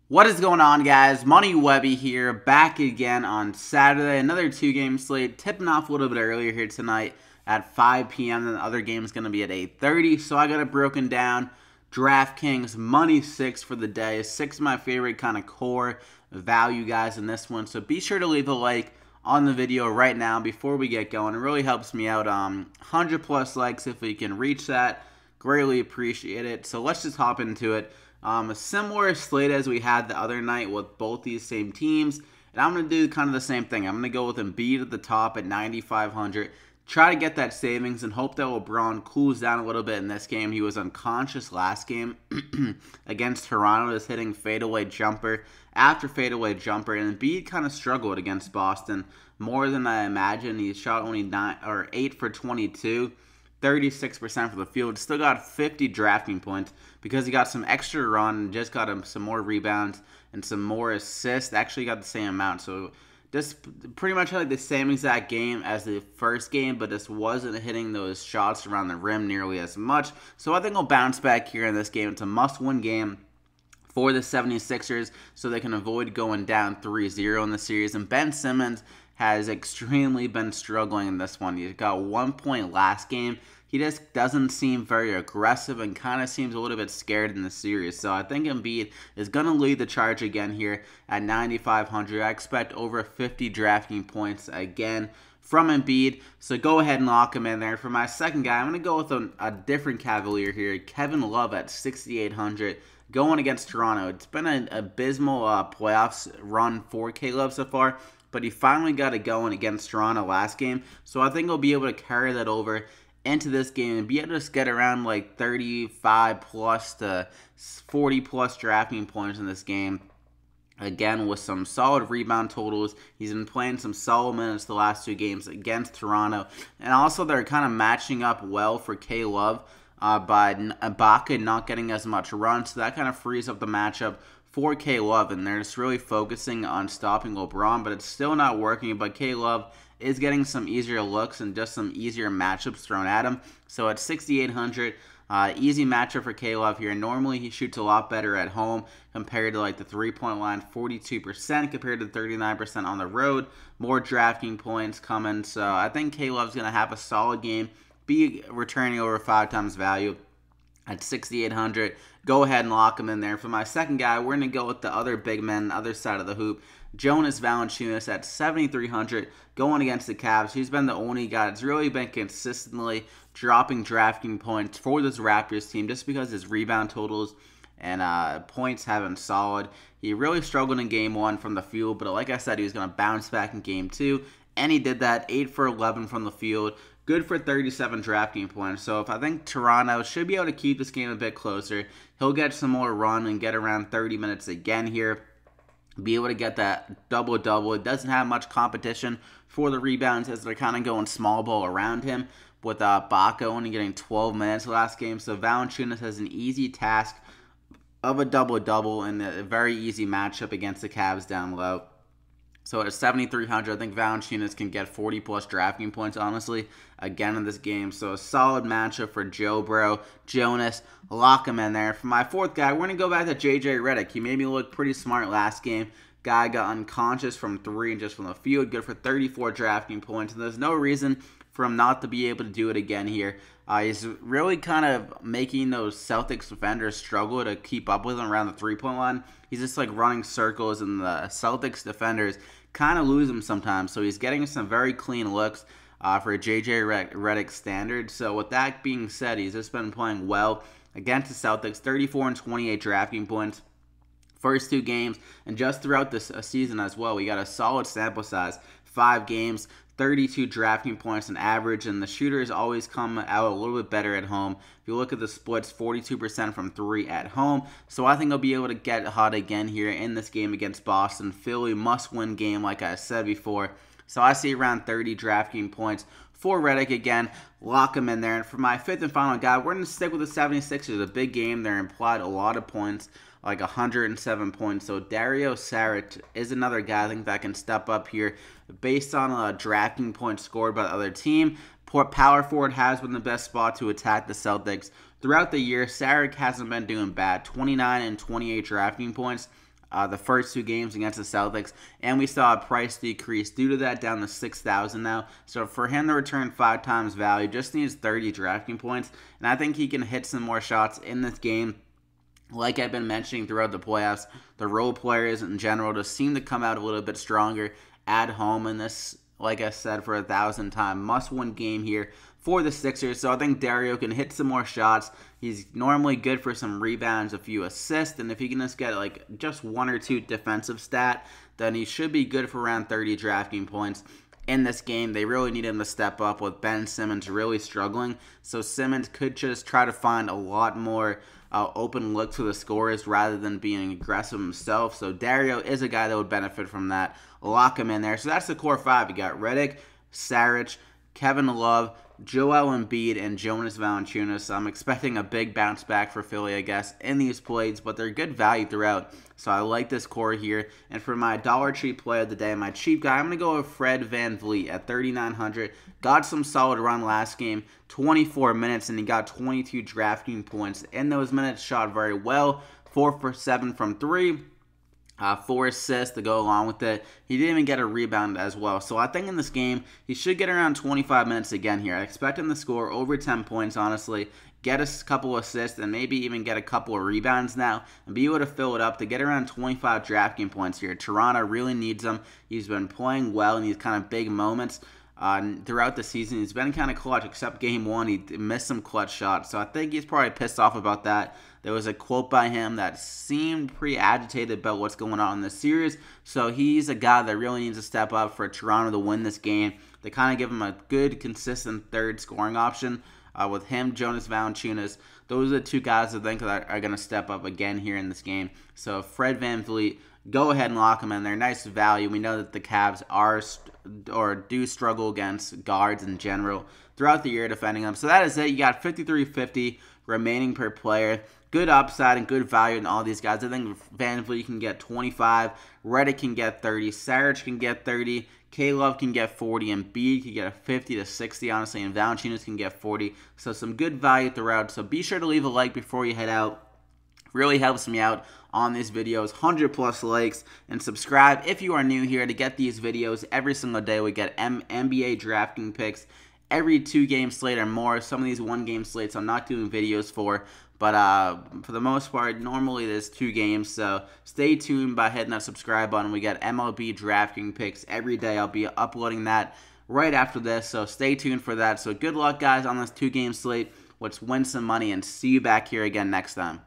What is going on, guys? Money Webby here, back again on Saturday. Another two-game slate, tipping off a little bit earlier here tonight at 5 p.m. And the other game is going to be at 8:30. So I got it broken down. DraftKings Money 6 for the day. 6 of my favorite kind of core value guys in this one. So be sure to leave a like on the video right now before we get going. It really helps me out. 100 plus likes if we can reach that. Greatly appreciate it. So let's just hop into it. A similar slate as we had the other night with both these same teams. And I'm going to do kind of the same thing. I'm going to go with Embiid at the top at 9,500. Try to get that savings and hope that LeBron cools down a little bit in this game. He was unconscious last game against Toronto, just hitting fadeaway jumper after fadeaway jumper. And Embiid kind of struggled against Boston more than I imagined. He shot only 8 for 22. 36% for the field. Still got 50 drafting points because he got some extra run and just got him some more rebounds and some more assists. Actually got the same amount. So just pretty much like the same exact game as the first game, but just wasn't hitting those shots around the rim nearly as much. So I think he'll bounce back here in this game. It's a must-win game for the 76ers so they can avoid going down 3-0 in the series. And Ben Simmons has extremely been struggling in this one. He got 1 point last game. He just doesn't seem very aggressive and kind of seems a little bit scared in the series. So I think Embiid is going to lead the charge again here at 9,500. I expect over 50 drafting points again from Embiid. So go ahead and lock him in there. For my second guy, I'm going to go with a different Cavalier here. Kevin Love at 6,800. Going against Toronto. It's been an abysmal playoffs run for K-Love so far, but he finally got it going against Toronto last game. So I think he'll be able to carry that over into this game and be able to just get around like 35 plus to 40 plus drafting points in this game. Again, with some solid rebound totals. He's been playing some solid minutes the last two games against Toronto. And also they're kind of matching up well for K-Love by Ibaka not getting as much run. So that kind of frees up the matchup for K-Love. And they're just really focusing on stopping LeBron, but it's still not working. But K-Love is getting some easier looks and just some easier matchups thrown at him. So at 6,800, easy matchup for K-Love here. Normally he shoots a lot better at home compared to like the three-point line, 42% compared to 39% on the road. More drafting points coming. So I think K-Love's going to have a solid game, be returning over 5 times value at 6,800. Go ahead and lock him in there. For my second guy, we're going to go with the other big man, other side of the hoop, Jonas Valanciunas at 7,300, going against the Cavs. He's been the only guy that's really been consistently dropping drafting points for this Raptors team just because his rebound totals and points have been solid. He really struggled in Game 1 from the field, but like I said, he was going to bounce back in Game 2, and he did that. 8 for 11 from the field. Good for 37 drafting points. So if I think Toronto should be able to keep this game a bit closer, he'll get some more run and get around 30 minutes again here. Be able to get that double-double. It doesn't have much competition for the rebounds as they're kind of going small ball around him, with Ibaka only getting 12 minutes last game. So Valanciunas has an easy task of a double-double and a very easy matchup against the Cavs down low. So at 7,300, I think Valanciunas can get 40-plus drafting points, honestly, again in this game. So a solid matchup for Jonas. Lock him in there. For my fourth guy, we're going to go back to J.J. Redick. He made me look pretty smart last game. Guy got unconscious from 3 and just from the field. Good for 34 drafting points. And there's no reason for him not to be able to do it again here. He's really kind of making those Celtics defenders struggle to keep up with him around the three-point line. He's just like running circles, and the Celtics defenders kind of lose him sometimes. So he's getting some very clean looks for J.J. Redick standard. So with that being said, he's just been playing well against the Celtics. 34 and 28 drafting points first 2 games, and just throughout this season as well. We got a solid sample size, 5 games, 32 drafting points on average, and the shooters always come out a little bit better at home. If you look at the splits, 42% from 3 at home. So I think he'll be able to get hot again here in this game against Boston. Philly must-win game, like I said before. So I see around 30 drafting points for Redick again. Lock him in there. And for my fifth and final guy, we're going to stick with the 76ers. A big game. They're implied a lot of points, like 107 points. So Dario Saric is another guy I think that can step up here based on a drafting points scored by the other team. Power forward has been the best spot to attack the Celtics throughout the year. Saric hasn't been doing bad. 29 and 28 drafting points. the first 2 games against the Celtics, and we saw a price decrease due to that down to 6,000 now. So for him to return 5 times value, just needs 30 drafting points, and I think he can hit some more shots in this game. Like I've been mentioning throughout the playoffs, the role players in general just seem to come out a little bit stronger at home in this, like I said, for 1,000th time, must-win game here for the Sixers. So I think Dario can hit some more shots. He's normally good for some rebounds, a few assists, and if he can just get like just 1 or 2 defensive stat, then he should be good for around 30 drafting points in this game. They really need him to step up with Ben Simmons really struggling. So Simmons could just try to find a lot more open look to the scorers rather than being aggressive himself. So Dario is a guy that would benefit from that. Lock him in there. So that's the core 5. You got Redick, Saric, Kevin Love, Joel Embiid, and Jonas Valanciunas. So I'm expecting a big bounce back for Philly, I guess, in these plays, but they're good value throughout. So I like this core here. And for my Dollar Tree play of the day, my cheap guy, I'm going to go with Fred VanVleet at 3,900. Got some solid run last game, 24 minutes, and he got 22 drafting points. In those minutes, shot very well, 4 for 7 from 3. 4 assists to go along with it. He didn't even get a rebound as well. So I think in this game, he should get around 25 minutes again here. I expect him to score over 10 points, honestly. Get a couple assists and maybe even get a couple of rebounds now and be able to fill it up to get around 25 drafting points here. Toronto really needs him. He's been playing well in these kind of big moments. Throughout the season, he's been kind of clutch, except game 1, he missed some clutch shots. So I think he's probably pissed off about that. There was a quote by him that seemed pretty agitated about what's going on in this series. So he's a guy that really needs to step up for Toronto to win this game. They kind of give him a good, consistent third scoring option with him, Jonas Valanciunas. Those are the 2 guys I think that are going to step up again here in this game. So Fred VanVleet, go ahead and lock him in there. Nice value. We know that the Cavs do struggle against guards in general throughout the year defending them. So that is it. You got 53.50 remaining per player. Good upside and good value in all these guys. I think VanVleet can get 25. Redick can get 30. Saric can get 30. K-Love can get 40. And Embiid can get a 50 to 60, honestly. And Valanciunas can get 40. So some good value throughout. So be sure to leave a like before you head out. Really helps me out on these videos. 100+ likes. And subscribe if you are new here to get these videos every single day. We get NBA drafting picks every 2-game slate or more. Some of these 1-game slates I'm not doing videos for. But for the most part, normally there's 2 games. So stay tuned by hitting that subscribe button. We got MLB drafting picks every day. I'll be uploading that right after this. So stay tuned for that. So good luck, guys, on this 2-game slate. Let's win some money and see you back here again next time.